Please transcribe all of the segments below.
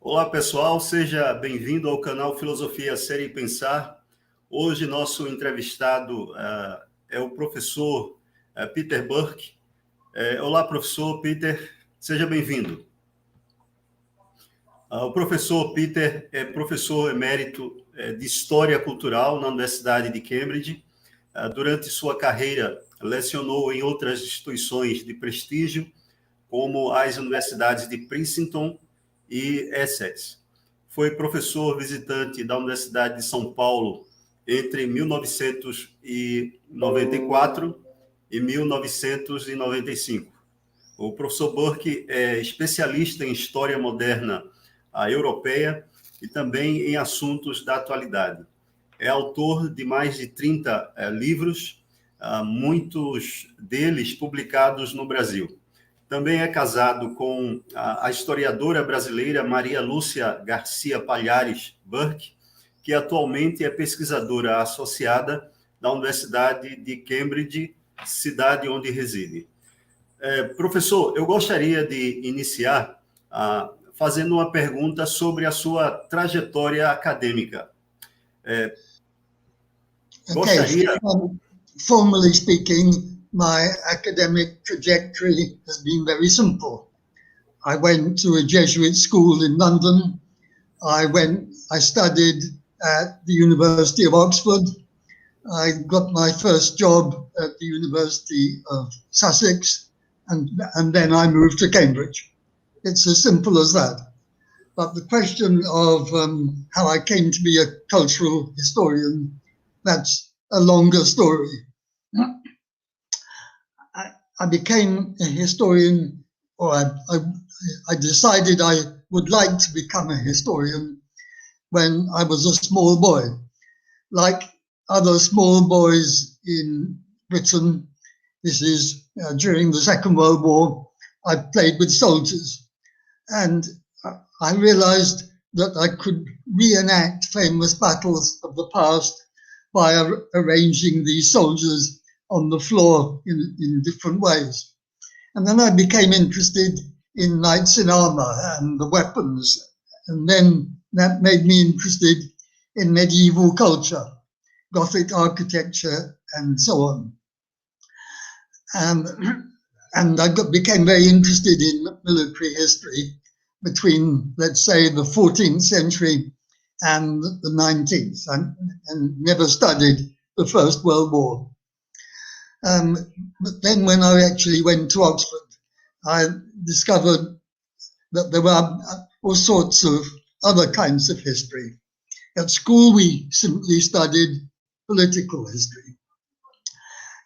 Olá, pessoal, seja bem-vindo ao canal Filosofia, Ser e Pensar. Hoje, nosso entrevistado é o professor Peter Burke. Olá, professor Peter, seja bem-vindo. O professor Peter é professor emérito de História Cultural na Universidade de Cambridge. Durante sua carreira, lecionou em outras instituições de prestígio, como as universidades de Princeton e Essex. Foi professor visitante da Universidade de São Paulo entre 1994 e 1995. O professor Burke é especialista em história moderna europeia e também em assuntos da atualidade. É autor de mais de 30 livros, muitos deles publicados no Brasil. Também é casado com a historiadora brasileira Maria Lúcia Garcia Palhares Burke, que atualmente é pesquisadora associada da Universidade de Cambridge, cidade onde reside. Professor, eu gostaria de iniciar fazendo uma pergunta sobre a sua trajetória acadêmica. Gostaria... Formally speaking, my academic trajectory has been very simple. I went to a Jesuit school in London. I studied at the University of Oxford. I got my first job at the University of Sussex, and then I moved to Cambridge. It's as simple as that. But the question of how I came to be a cultural historian, that's a longer story. I became a historian, or I decided I would like to become a historian when I was a small boy. Like other small boys in Britain, this is during the Second World War, I played with soldiers. And I realized that I could reenact famous battles of the past by arranging these soldiers on the floor in different ways. And then I became interested in knights in armor and the weapons. And then that made me interested in medieval culture, Gothic architecture, and so on. And I became very interested in military history between, let's say, the 14th century and the 19th, and never studied the First World War. But then when I actually went to Oxford, I discovered that there were all sorts of other kinds of history. At school, we simply studied political history.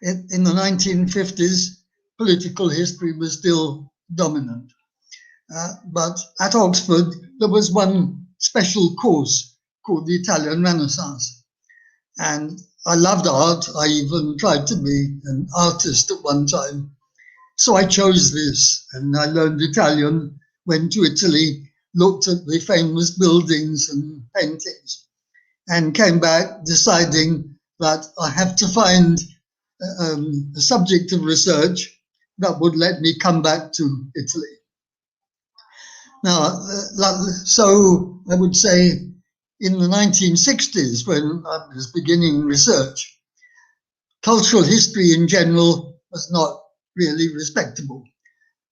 In the 1950s, political history was still dominant. But at Oxford, there was one special course called the Italian Renaissance. And I loved art. I even tried to be an artist at one time. So I chose this, and I learned Italian, went to Italy, looked at the famous buildings and paintings, and came back deciding that I have to find a subject of research that would let me come back to Italy. Now, so I would say in the 1960s, when I was beginning research, cultural history in general was not really respectable.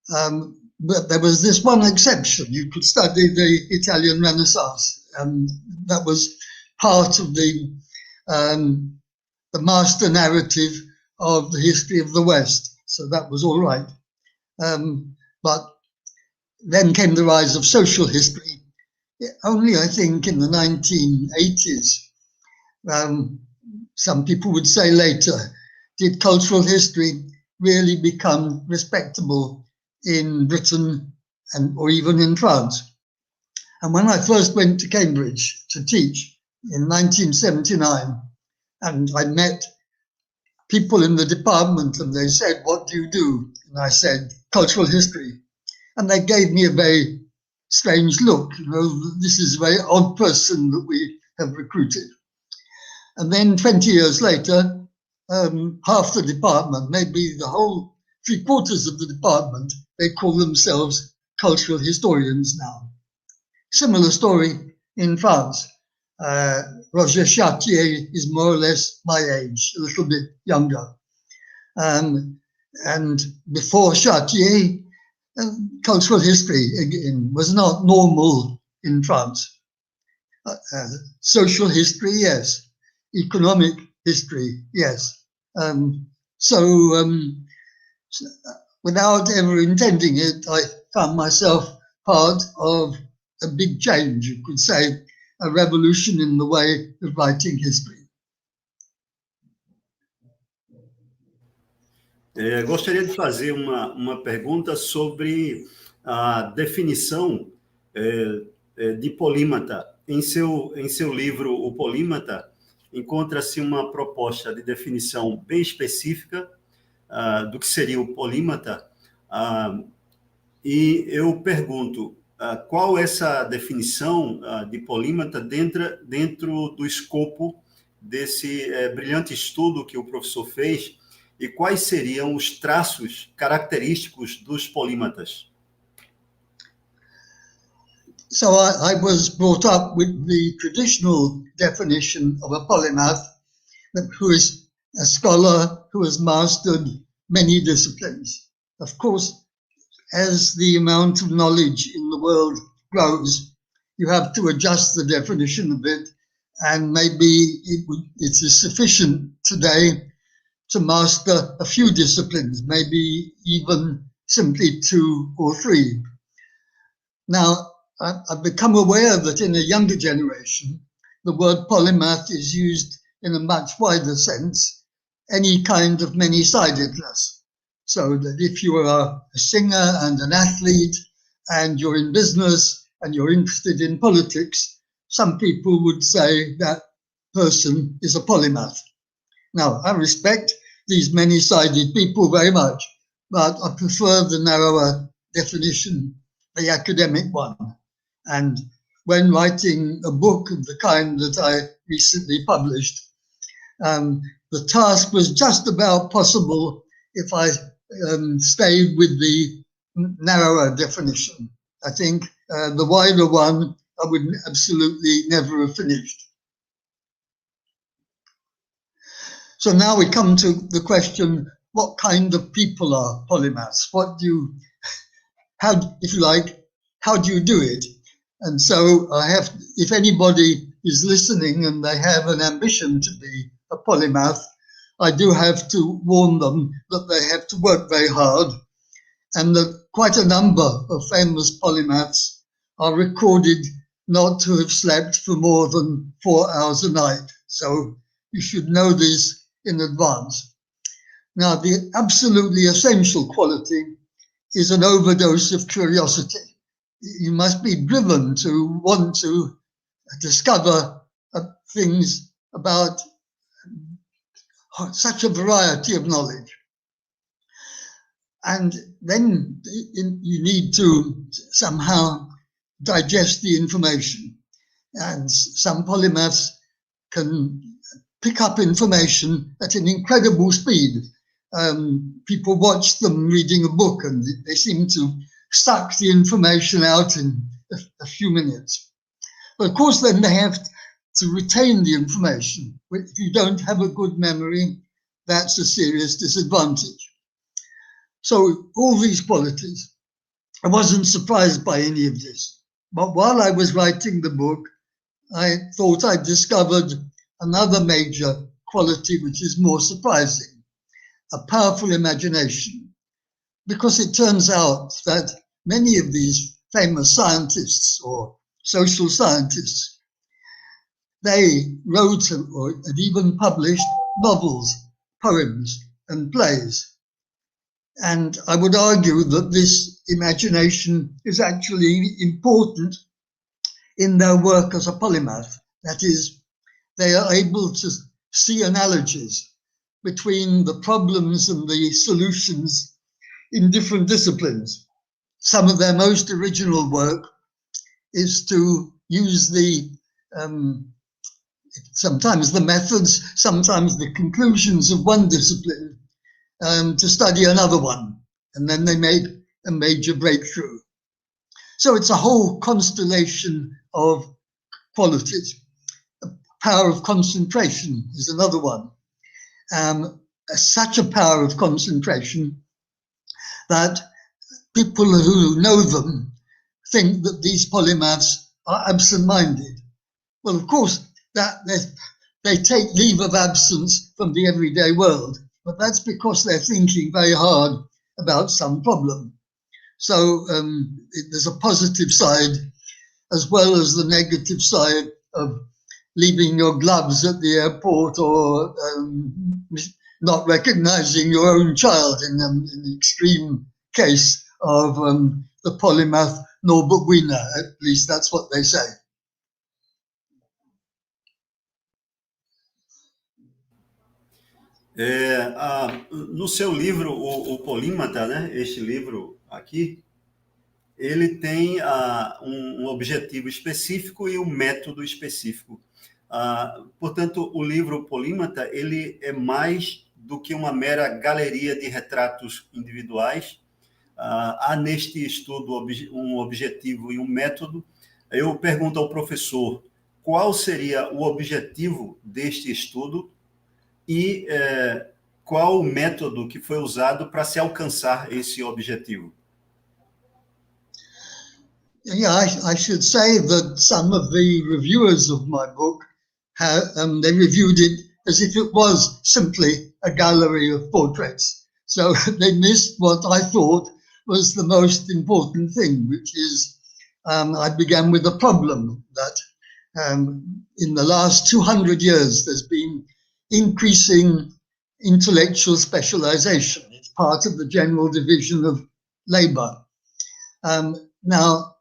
But there was this one exception. You could study the Italian Renaissance, and that was part of the master narrative of the history of the West. So that was all right. But then came the rise of social history. Only, I think, in the 1980s, some people would say later, did cultural history really become respectable in Britain or even in France. And when I first went to Cambridge to teach in 1979, and I met people in the department and they said, "What do you do?" And I said, "Cultural history." And they gave me a very strange look. You know, this is a very odd person that we have recruited. And then 20 years later, half the department, maybe the whole 3/4 of the department, they call themselves cultural historians now. Similar story in France. Roger Chartier is more or less my age, a little bit younger. And before Chartier, cultural history, again, was not normal in France. Social history, yes. Economic history, yes. Without ever intending it, I found myself part of a big change, you could say, a revolution in the way of writing history. Gostaria de fazer uma pergunta sobre a definição de polímata. Em seu livro, O Polímata, encontra-se uma proposta de definição bem específica do que seria o polímata, e eu pergunto, qual essa definição de polímata dentro do escopo desse brilhante estudo que o professor fez, e quais seriam os traços característicos dos polímatas? So I was brought up with the traditional definition of a polymath, who is a scholar who has mastered many disciplines. Of course, as the amount of knowledge in the world grows, you have to adjust the definition a bit, and maybe it is sufficient today to master a few disciplines, maybe even simply 2 or 3. Now, I've become aware that in a younger generation, the word polymath is used in a much wider sense, any kind of many-sidedness. So that if you are a singer and an athlete, and you're in business, and you're interested in politics, some people would say that person is a polymath. Now, I respect these many-sided people very much, but I prefer the narrower definition, the academic one. And when writing a book of the kind that I recently published, the task was just about possible if I stayed with the narrower definition. I think the wider one I would absolutely never have finished. So now we come to the question, what kind of people are polymaths? If you like, how do you do it? And so if anybody is listening and they have an ambition to be a polymath, I do have to warn them that they have to work very hard, and that quite a number of famous polymaths are recorded not to have slept for more than 4 hours a night. So you should know this in advance. Now, the absolutely essential quality is an overdose of curiosity. You must be driven to want to discover things about such a variety of knowledge. And then you need to somehow digest the information. And some polymaths can pick up information at an incredible speed. People watch them reading a book and they seem to suck the information out in a few minutes. But of course, then they have to retain the information. If you don't have a good memory, that's a serious disadvantage. So all these qualities, I wasn't surprised by any of this. But while I was writing the book, I thought I discovered another major quality which is more surprising, a powerful imagination. Because it turns out that many of these famous scientists or social scientists, they wrote or had even published novels, poems, and plays. And I would argue that this imagination is actually important in their work as a polymath. That is, they are able to see analogies between the problems and the solutions in different disciplines. Some of their most original work is to use sometimes the methods, sometimes the conclusions of one discipline to study another one, and then they make a major breakthrough. So it's a whole constellation of qualities. Power of concentration is another one. Such a power of concentration that people who know them think that these polymaths are absent-minded. Well, of course, that they take leave of absence from the everyday world, but that's because they're thinking very hard about some problem. So there's a positive side as well as the negative side of leaving your gloves at the airport or not recognizing your own child in the extreme case of the polymath Norbert Wiener. At least that's what they say. No seu livro, o Polímata, né, este livro aqui, ele tem um objetivo específico e um método específico. Portanto, o livro Polímata, ele é mais do que uma mera galeria de retratos individuais. Há neste estudo um objetivo e um método. Eu pergunto ao professor qual seria o objetivo deste estudo e qual o método que foi usado para se alcançar esse objetivo. Yeah, I should say that some of the reviewers of my book, they reviewed it as if it was simply a gallery of portraits. So they missed what I thought was the most important thing, which is I began with a problem that in the last 200 years there's been increasing intellectual specialization. It's part of the general division of labor. Now,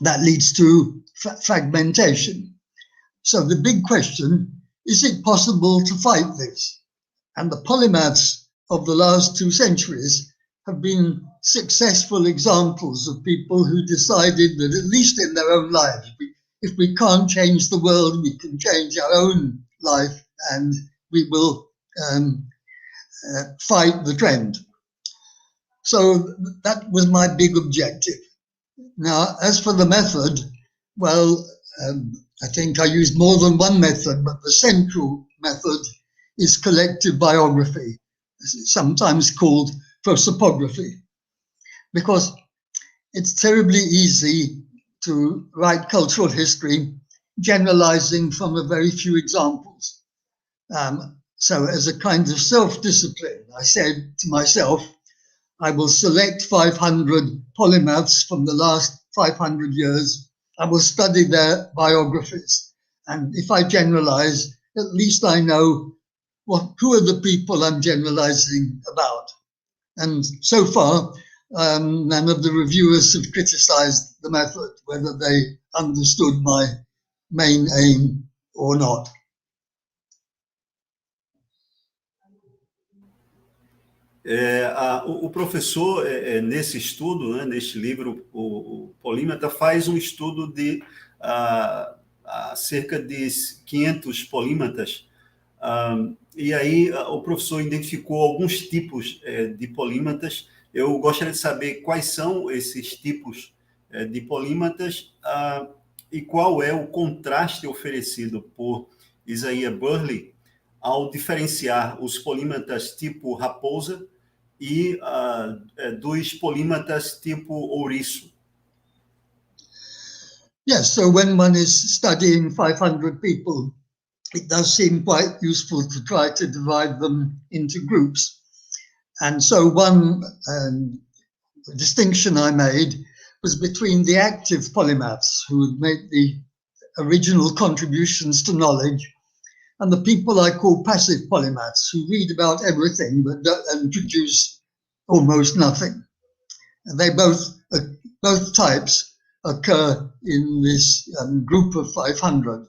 that leads to fragmentation. So the big question, is it possible to fight this? And the polymaths of the last 2 centuries have been successful examples of people who decided that, at least in their own lives, if we can't change the world, we can change our own life, and we will fight the trend. So that was my big objective. Now, as for the method, well, I think I used more than one method, but the central method is collective biography, sometimes called prosopography, because it's terribly easy to write cultural history generalizing from a very few examples. So as a kind of self-discipline, I said to myself, I will select 500 polymaths from the last 500 years. I will study their biographies. And if I generalize, at least I know who are the people I'm generalizing about. And so far, none of the reviewers have criticized the method, whether they understood my main aim or not. O professor, nesse estudo, né, neste livro, o Polímata, faz um estudo de cerca de 500 polímatas, e aí o professor identificou alguns tipos de polímatas. Eu gostaria de saber quais são esses tipos de polímatas e qual é o contraste oferecido por Isaiah Burley ao diferenciar os polímatas tipo raposa e dos polímatas tipo ouriço. Yes, so when one is studying 500 people, it does seem quite useful to try to divide them into groups. And so one distinction I made was between the active polymaths who would make the original contributions to knowledge and the people I call passive polymaths who read about everything and produce almost nothing. And they both types occur in this group of 500.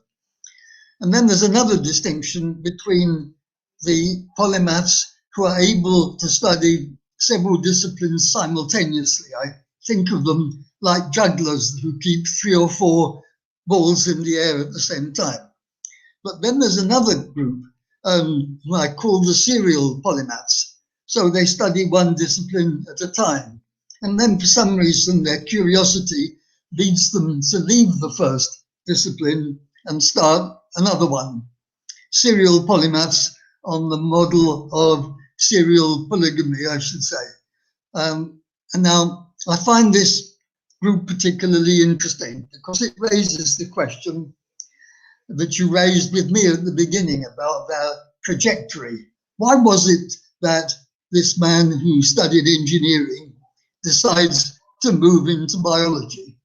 And then there's another distinction between the polymaths who are able to study several disciplines simultaneously. I think of them like jugglers who keep 3 or 4 balls in the air at the same time. But then there's another group who I call the serial polymaths. So they study one discipline at a time. And then for some reason, their curiosity leads them to leave the first discipline and start another one. Serial polymaths on the model of serial polygamy, I should say. And now I find this group particularly interesting because it raises the question that you raised with me at the beginning about their trajectory. Why was it that this man who studied engineering decides to move into biology?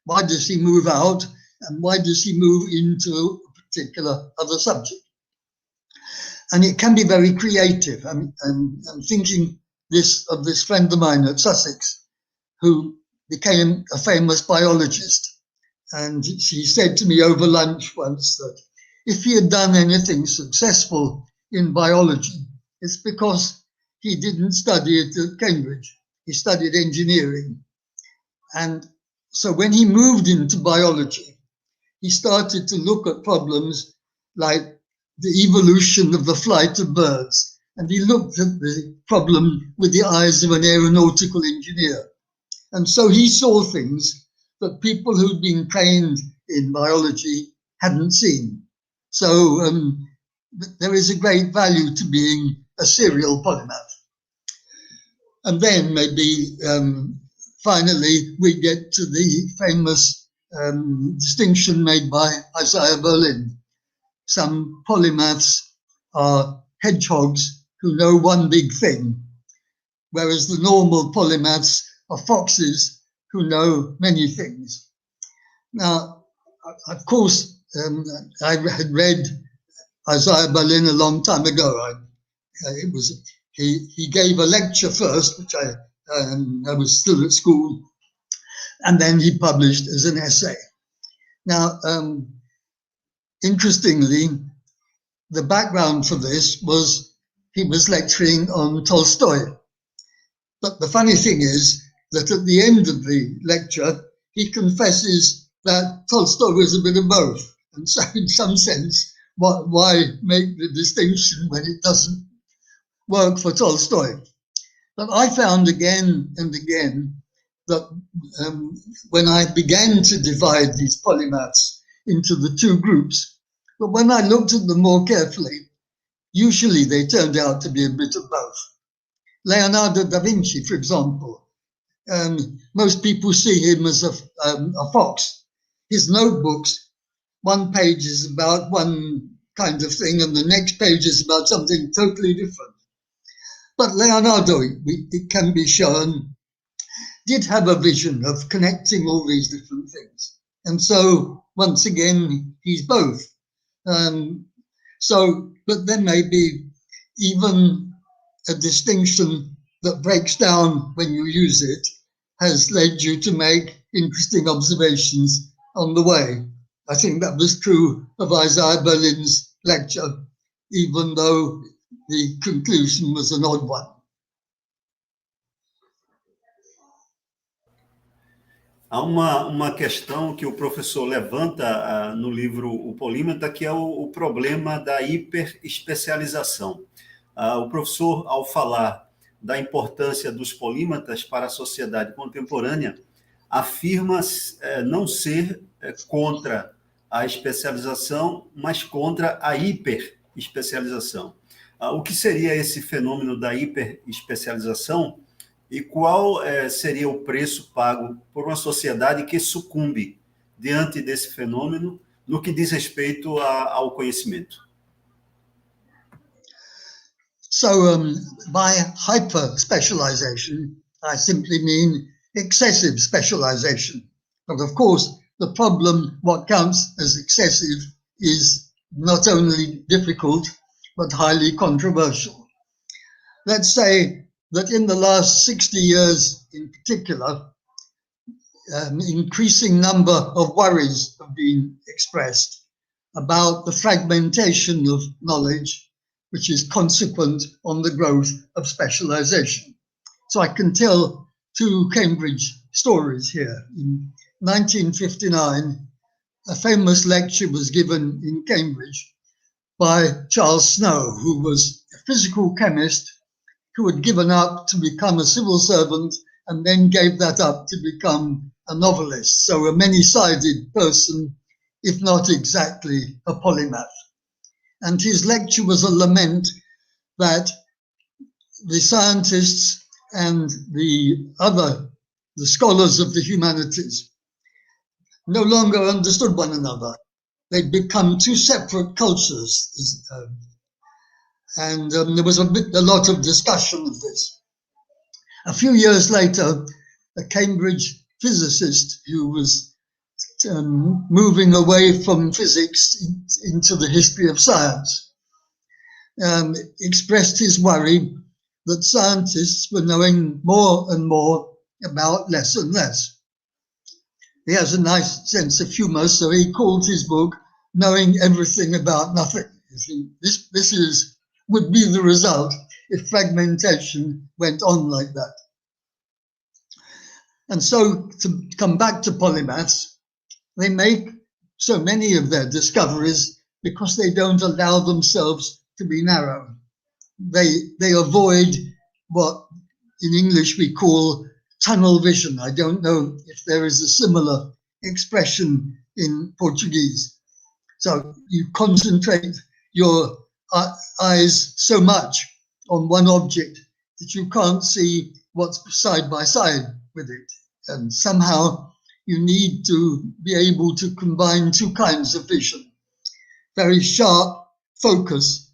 Why does he move out, and why does he move into a particular other subject? And it can be very creative. I'm thinking of this friend of mine at Sussex who became a famous biologist. And she said to me over lunch once that if he had done anything successful in biology, it's because he didn't study it at Cambridge. He studied engineering. And so when he moved into biology, he started to look at problems like the evolution of the flight of birds. And he looked at the problem with the eyes of an aeronautical engineer. And so he saw things that people who'd been trained in biology hadn't seen. So there is a great value to being a serial polymath. And then maybe finally we get to the famous distinction made by Isaiah Berlin. Some polymaths are hedgehogs who know one big thing, whereas the normal polymaths are foxes who know many things. Now, of course, I had read Isaiah Berlin a long time ago. He gave a lecture first, which I was still at school, and then he published as an essay. Now, interestingly, the background for this was he was lecturing on Tolstoy. But the funny thing is that at the end of the lecture, he confesses that Tolstoy was a bit of both. And so in some sense, why make the distinction when it doesn't work for Tolstoy? But I found again and again that when I began to divide these polymaths into the two groups, but when I looked at them more carefully, usually they turned out to be a bit of both. Leonardo da Vinci, for example, most people see him as a fox. His notebooks, one page is about one kind of thing and the next page is about something totally different. But Leonardo, it can be shown, did have a vision of connecting all these different things. And so, once again, he's both. But there may be even a distinction that breaks down when you use it has led you to make interesting observations on the way. I think that was true of Isaiah Berlin's lecture, even though the conclusion was an odd one. Há uma questão que o professor levanta no livro O Polímata, que é o problema da hiperespecialização. O professor, ao falar da importância dos polímatas para a sociedade contemporânea, afirma não ser contra a especialização, mas contra a hiperespecialização. O que seria esse fenômeno da hiperespecialização e qual seria o preço pago por uma sociedade que sucumbe diante desse fenômeno no que diz respeito ao conhecimento? So by hyper-specialization, I simply mean excessive specialization. But of course, the problem, what counts as excessive, is not only difficult, but highly controversial. Let's say that in the last 60 years in particular, an increasing number of worries have been expressed about the fragmentation of knowledge, which is consequent on the growth of specialization. So I can tell two Cambridge stories here. In 1959, a famous lecture was given in Cambridge by Charles Snow, who was a physical chemist who had given up to become a civil servant and then gave that up to become a novelist. So a many-sided person, if not exactly a polymath. And his lecture was a lament that the scientists and the scholars of the humanities no longer understood one another. They'd become two separate cultures. There was a lot of discussion of this. A few years later, a Cambridge physicist who was moving away from physics into the history of science expressed his worry that scientists were knowing more and more about less and less. He has a nice sense of humor, so he called his book Knowing Everything About Nothing. This would be the result if fragmentation went on like that. And so, to come back to polymaths, they make so many of their discoveries because they don't allow themselves to be narrow. They avoid what in English we call tunnel vision. I don't know if there is a similar expression in Portuguese. So you concentrate your eyes so much on one object that you can't see what's side by side with it. And somehow you need to be able to combine two kinds of vision. Very sharp focus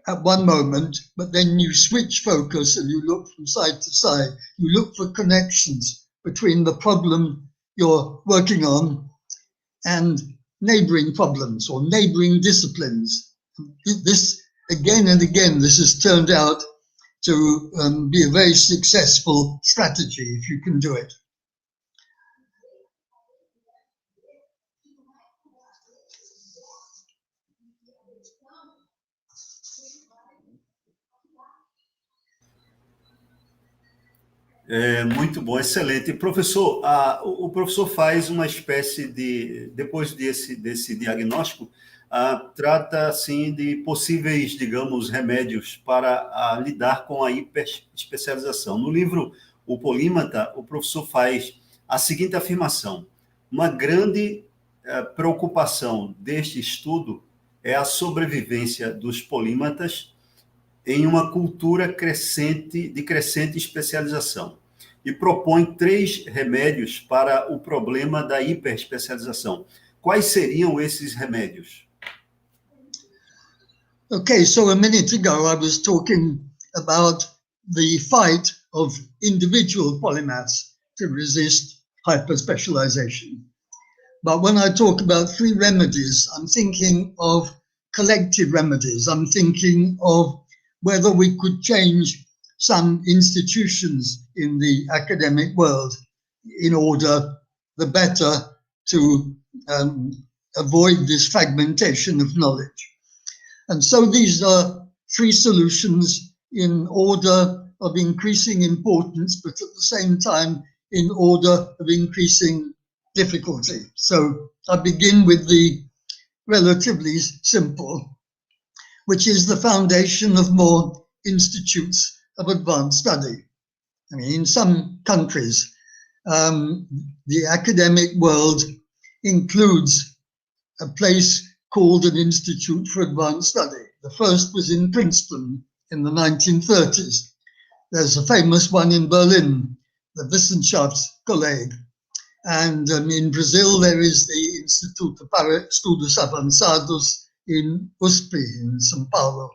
at one moment, but then you switch focus and you look from side to side. You look for connections between the problem you're working on and neighboring problems or neighboring disciplines. This, again and again, this has turned out to be a very successful strategy if you can do it. Muito bom, excelente. Professor, o professor faz uma espécie de, depois desse diagnóstico, trata assim de possíveis, digamos, remédios para lidar com a hiperespecialização. No livro O Polímata, o professor faz a seguinte afirmação: uma grande preocupação deste estudo é a sobrevivência dos polímatas em uma cultura de crescente especialização, e propõe 3 remédios para o problema da hiperespecialização. Quais seriam esses remédios? Okay, so a minute ago I was talking about the fight of individual polymaths to resist hyperspecialization. But when I talk about 3 remedies, I'm thinking of collective remedies. I'm thinking of whether we could change some institutions in the academic world in order the better to avoid this fragmentation of knowledge. And so these are 3 solutions in order of increasing importance, but at the same time in order of increasing difficulty. So I begin with the relatively simple, which is the foundation of more institutes of advanced study. I mean, in some countries, the academic world includes a place called an Institute for Advanced Study. The first was in Princeton in the 1930s. There's a famous one in Berlin, the Wissenschaftskolleg. And in Brazil, there is the Instituto para Estudos Avançados in USP, in São Paulo.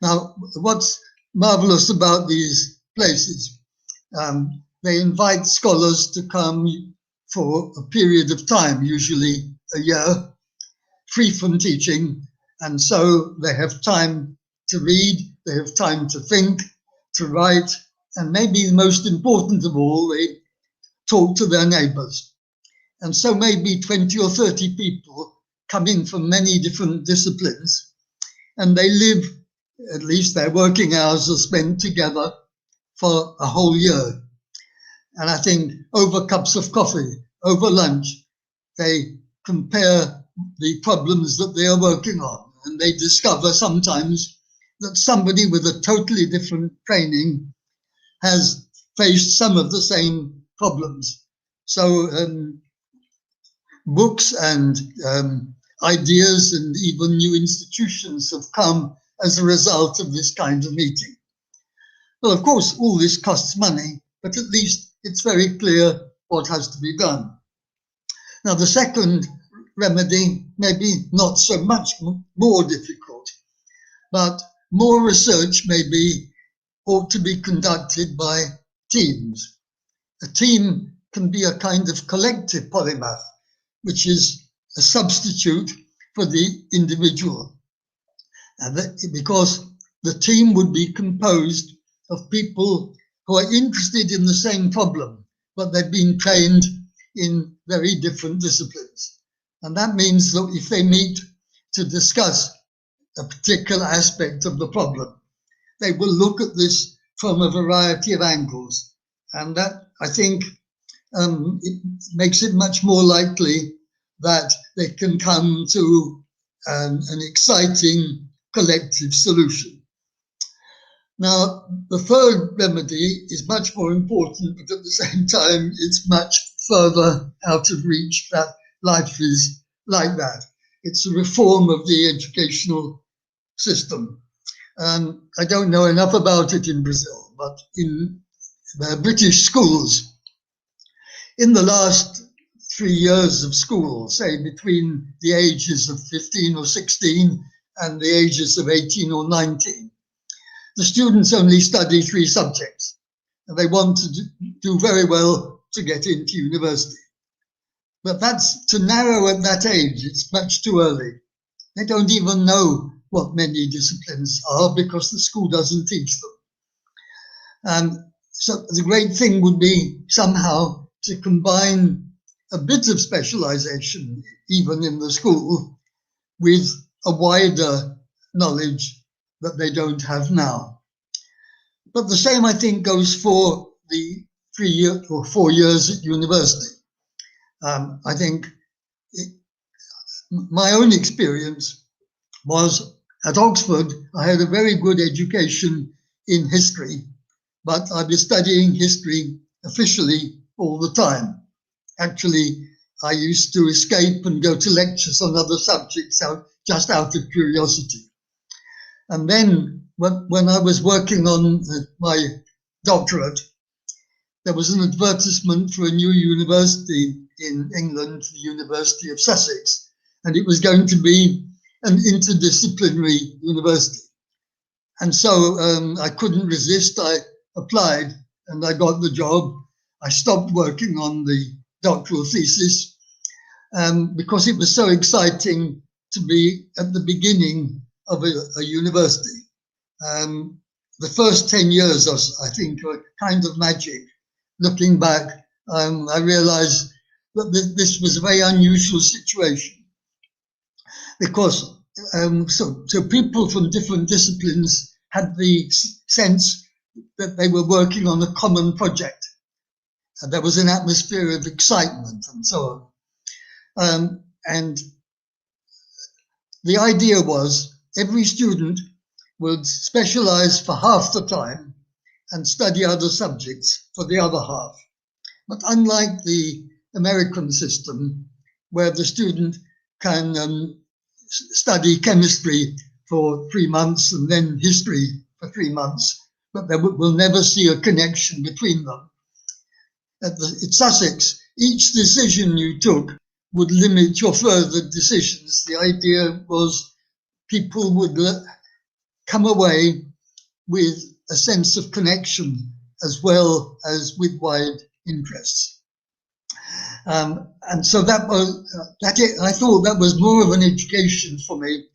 Now, what's marvelous about these places? They invite scholars to come for a period of time, usually a year, free from teaching, and so they have time to read, they have time to think, to write, and maybe the most important of all, they talk to their neighbors. And so maybe 20 or 30 people coming from many different disciplines, and they live, at least their working hours are spent together for a whole year. And I think over cups of coffee, over lunch, they compare the problems that they are working on, and they discover sometimes that somebody with a totally different training has faced some of the same problems. So books and ideas and even new institutions have come as a result of this kind of meeting. Well, of course, all this costs money, but at least it's very clear what has to be done. Now, the second remedy may be not so much more difficult, but more research ought to be conducted by teams. A team can be a kind of collective polymath, which is a substitute for the individual. And because the team would be composed of people who are interested in the same problem, but they've been trained in very different disciplines. And that means that if they meet to discuss a particular aspect of the problem, they will look at this from a variety of angles. And that, I think, it makes it much more likely that they can come to an exciting collective solution. Now, the third remedy is much more important, but at the same time, it's much further out of reach that life is like that. It's a reform of the educational system. I don't know enough about it in Brazil, but in British schools, in the last 3 years of school, say between the ages of 15 or 16 and the ages of 18 or 19, the students only study 3 subjects, and they want to do very well to get into university. But that's to narrow at that age. It's much too early. They don't even know what many disciplines are because the school doesn't teach them. So the great thing would be somehow to combine a bit of specialization, even in the school, with a wider knowledge that they don't have now. But the same, I think, goes for the 3 or 4 years at university. I think my own experience was at Oxford. I had a very good education in history, but I was studying history officially all the time. Actually, I used to escape and go to lectures on other subjects just out of curiosity. And then when I was working on my doctorate, there was an advertisement for a new university in England, the University of Sussex, and it was going to be an interdisciplinary university. And so I couldn't resist. I applied and I got the job. I stopped working on the doctoral thesis because it was so exciting to be at the beginning of a university. The first 10 years, I think, were kind of magic. Looking back, I realized that this was a very unusual situation because so people from different disciplines had the sense that they were working on a common project. And there was an atmosphere of excitement and so on. And the idea was every student would specialize for half the time and study other subjects for the other half. But unlike the American system, where the student can study chemistry for 3 months and then history for 3 months, but they will never see a connection between them. At Sussex, each decision you took would limit your further decisions. The idea was people would come away with a sense of connection as well as with wide interests. And so that was I thought that was more of an education for me,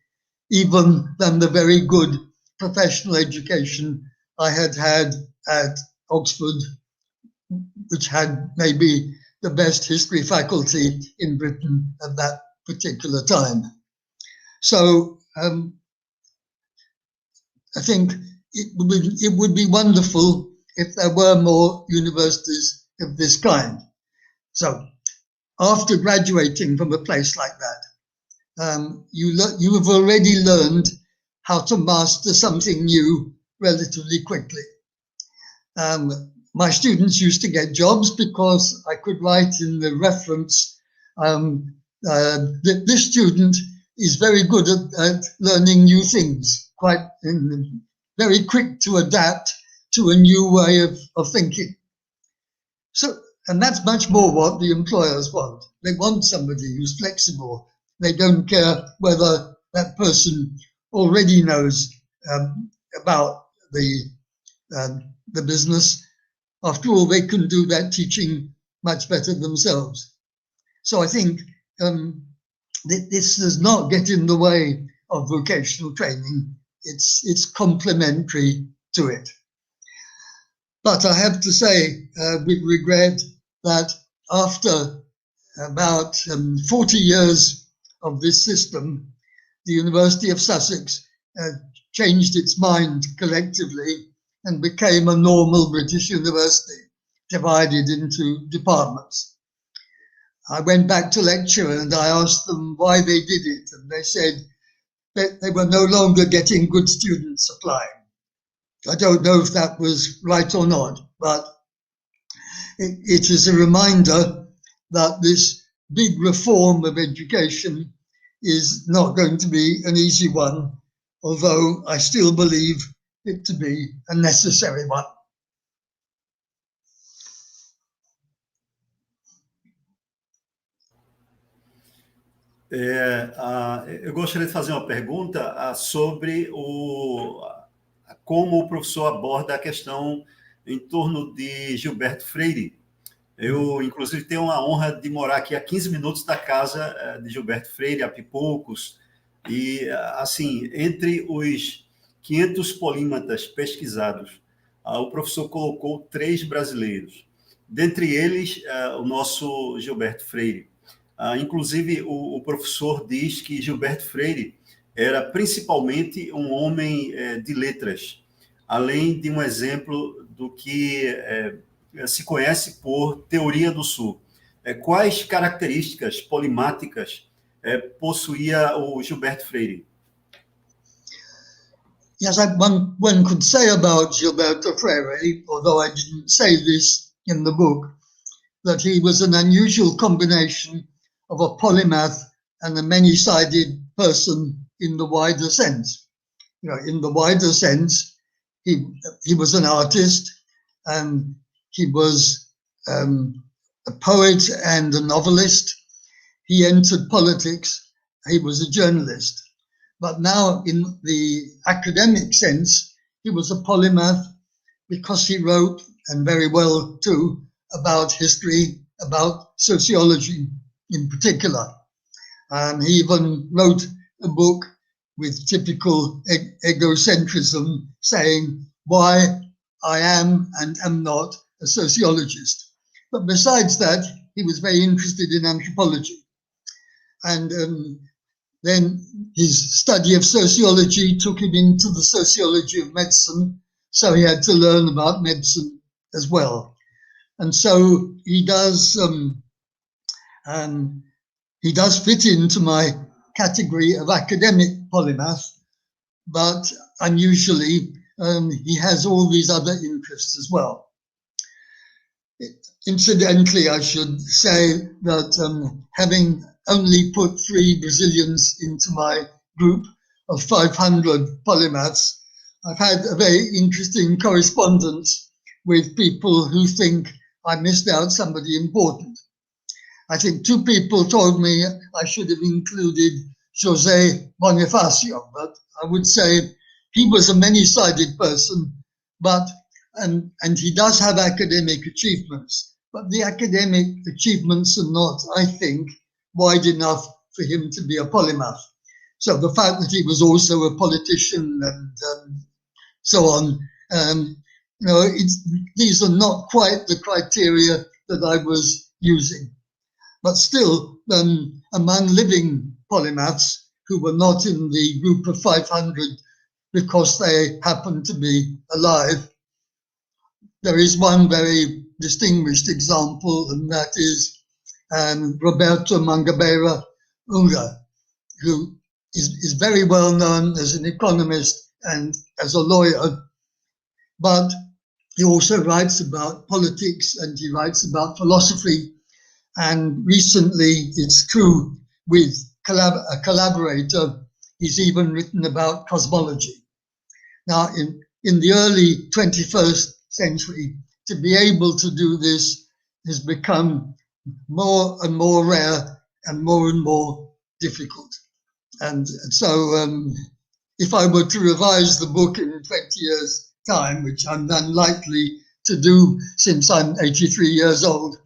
even than the very good professional education I had had at Oxford, which had maybe the best history faculty in Britain at that particular time. So I think it would be wonderful if there were more universities of this kind. So after graduating from a place like that, you have already learned how to master something new relatively quickly. my students used to get jobs because I could write in the reference, this student is very good at learning new things, very quick to adapt to a new way of thinking. So, and that's much more what the employers want. They want somebody who's flexible. They don't care whether that person already knows about the business. After all, they can do that teaching much better themselves. So I think this does not get in the way of vocational training. It's complementary to it. But I have to say, with regret, that after about 40 years of this system, the University of Sussex changed its mind collectively and became a normal British university, divided into departments. I went back to lecture and I asked them why they did it, and they said that they were no longer getting good students applying. I don't know if that was right or not, but it is a reminder that this big reform of education is not going to be an easy one, although I still believe it to be a necessary one. Eu gostaria de fazer uma pergunta sobre como o professor aborda a questão em torno de Gilberto Freire. Eu, inclusive, tenho a honra de morar aqui a 15 minutos da casa de Gilberto Freire, a Pipocos, e, assim, entre os 500 polímatas pesquisados, o professor colocou 3 brasileiros, dentre eles o nosso Gilberto Freire. Inclusive, o professor diz que Gilberto Freire era principalmente um homem de letras, além de um exemplo do que se conhece por teoria do Sul. Quais características polimáticas possuía o Gilberto Freire? Yes, one could say about Gilberto Freire, although I didn't say this in the book, that he was an unusual combination of a polymath and a many-sided person in the wider sense. You know, in the wider sense, he was an artist, and he was a poet and a novelist. He entered politics. He was a journalist. But now, in the academic sense, he was a polymath because he wrote, and very well too, about history, about sociology in particular. He even wrote a book with typical egocentrism saying why I am and am not a sociologist. But besides that, he was very interested in anthropology. And then his study of sociology took him into the sociology of medicine, so he had to learn about medicine as well. And so he does fit into my category of academic polymath, but unusually he has all these other interests as well. Incidentally, I should say that having only put 3 Brazilians into my group of 500 polymaths, I've had a very interesting correspondence with people who think I missed out somebody important. I think 2 people told me I should have included José Bonifacio, but I would say he was a many-sided person, and he does have academic achievements, but the academic achievements are not, I think, wide enough for him to be a polymath. So the fact that he was also a politician and so on, these are not quite the criteria that I was using. But still, among living polymaths who were not in the group of 500 because they happened to be alive, there is one very distinguished example, and that is Roberto Mangabeira Unga, who is very well known as an economist and as a lawyer, but He also writes about politics and he writes about philosophy. And recently, it's true, with a collaborator, he's even written about cosmology. Now, in the early 21st century, to be able to do this has become more and more rare and more difficult. And so if I were to revise the book in 20 years' time, which I'm unlikely to do since I'm 83 years old,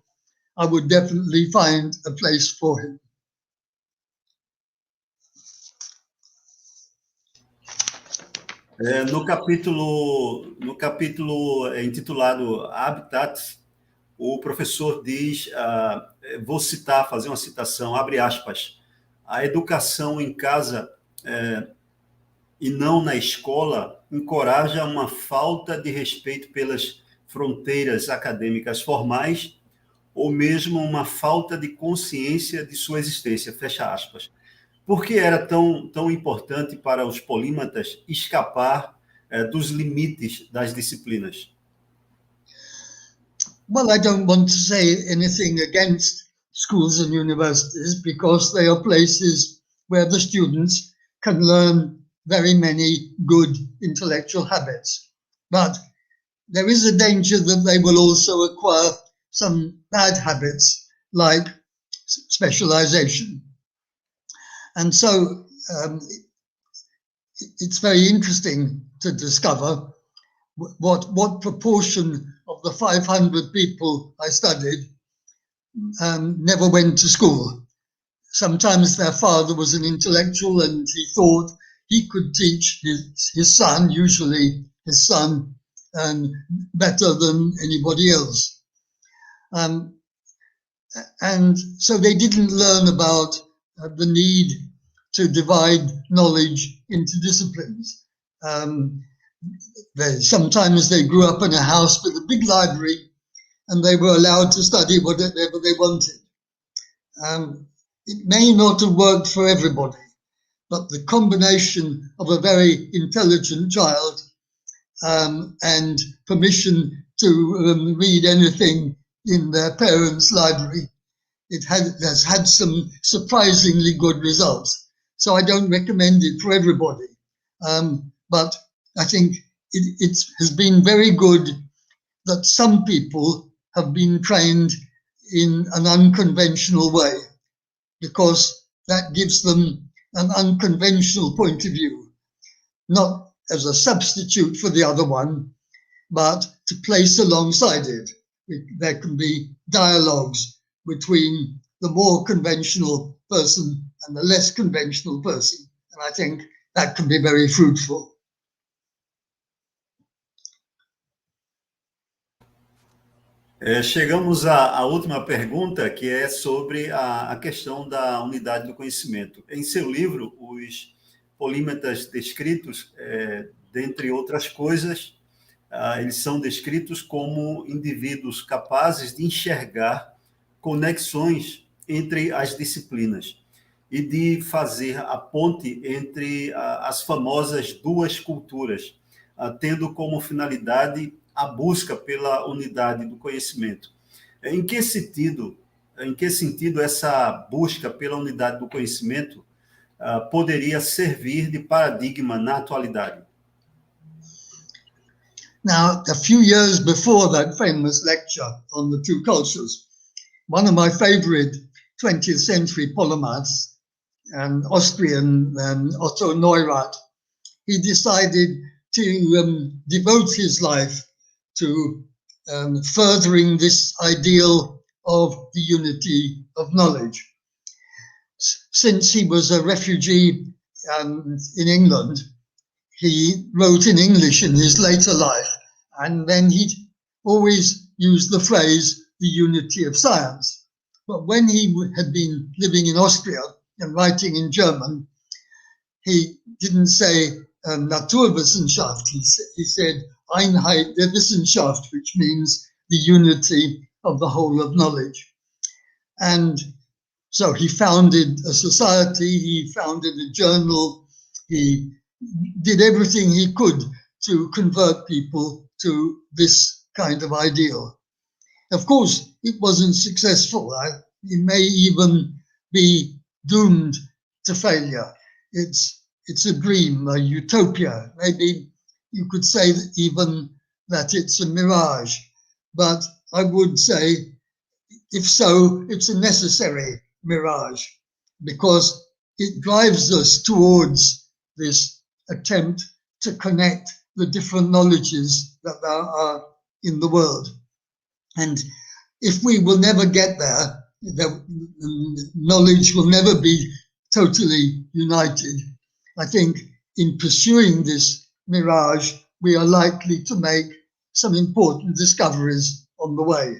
I would definitely find a place for him. No capítulo intitulado Habitats, o professor diz, vou citar, fazer uma citação, abre aspas, a educação em casa e não na escola encoraja uma falta de respeito pelas fronteiras acadêmicas formais ou mesmo uma falta de consciência de sua existência, fecha aspas. Por que era tão importante para os polímatas escapar dos limites das disciplinas? Well, I don't want to say anything against schools and universities because they are places where the students can learn very many good intellectual habits. But there is a danger that they will also acquire some bad habits like specialization. And so it's very interesting to discover what proportion of the 500 people I studied never went to school. Sometimes their father was an intellectual and he thought he could teach his son, usually his son, better than anybody else. And so they didn't learn about the need to divide knowledge into disciplines. Sometimes they grew up in a house with a big library and they were allowed to study whatever they wanted. It may not have worked for everybody, but the combination of a very intelligent child and permission to read anything in their parents' library, has had some surprisingly good results. So I don't recommend it for everybody. But I think it has been very good that some people have been trained in an unconventional way, because that gives them an unconventional point of view, not as a substitute for the other one, but to place alongside it. There can be dialogues between the more conventional person and the less conventional person. And I think that can be very fruitful. Chegamos à última pergunta, que é sobre a questão da unidade do conhecimento. Em seu livro, os polímatas descritos, dentre outras coisas, eles são descritos como indivíduos capazes de enxergar conexões entre as disciplinas e de fazer a ponte entre as famosas duas culturas, tendo como finalidade a busca pela unidade do conhecimento. Em que sentido essa busca pela unidade do conhecimento poderia servir de paradigma na atualidade? Now, a few years before that famous lecture on the two cultures, one of my favorite 20th century polymaths, an Austrian Otto Neurath, he decided to devote his life to furthering this ideal of the unity of knowledge. Since he was a refugee in England, he wrote in English in his later life, and then he always used the phrase, the unity of science. But when he had been living in Austria and writing in German, he didn't say Naturwissenschaft, he said Einheit der Wissenschaft, which means the unity of the whole of knowledge. And so he founded a society, he founded a journal, he did everything he could to convert people to this kind of ideal. Of course, it wasn't successful. It may even be doomed to failure. It's a dream, a utopia. Maybe you could say that even that it's a mirage. But I would say, if so, it's a necessary mirage, because it drives us towards this attempt to connect the different knowledges that there are in the world. And if we will never get there, the knowledge will never be totally united. I think in pursuing this mirage, we are likely to make some important discoveries on the way.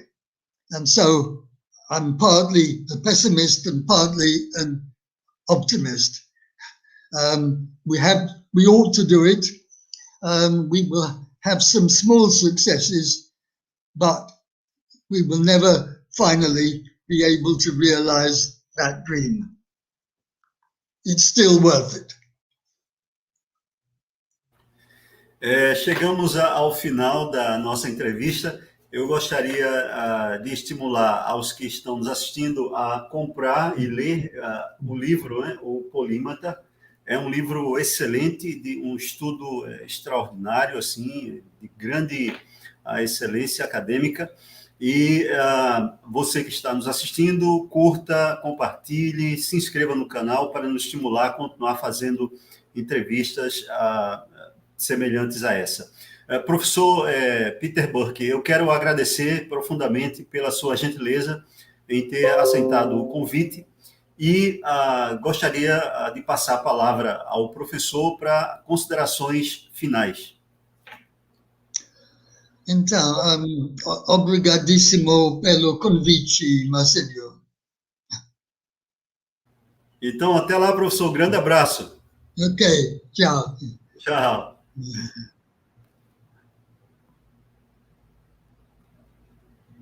And so I'm partly a pessimist and partly an optimist. We ought to do it. We will have some small successes, but we will never finally be able to realize that dream. It's still worth it. Chegamos ao final da nossa entrevista. Eu gostaria de estimular aos que estão nos assistindo a comprar e ler o livro, né, o Polímata. É um livro excelente, de um estudo extraordinário, assim, de grande excelência acadêmica. E você que está nos assistindo, curta, compartilhe, se inscreva no canal para nos estimular a continuar fazendo entrevistas semelhantes a essa. Professor Peter Burke, eu quero agradecer profundamente pela sua gentileza em ter aceitado o convite e gostaria de passar a palavra ao professor para considerações finais. Então, obrigadíssimo pelo convite, Marcelo. Então, até lá, professor. Grande abraço. Ok, tchau. Tchau.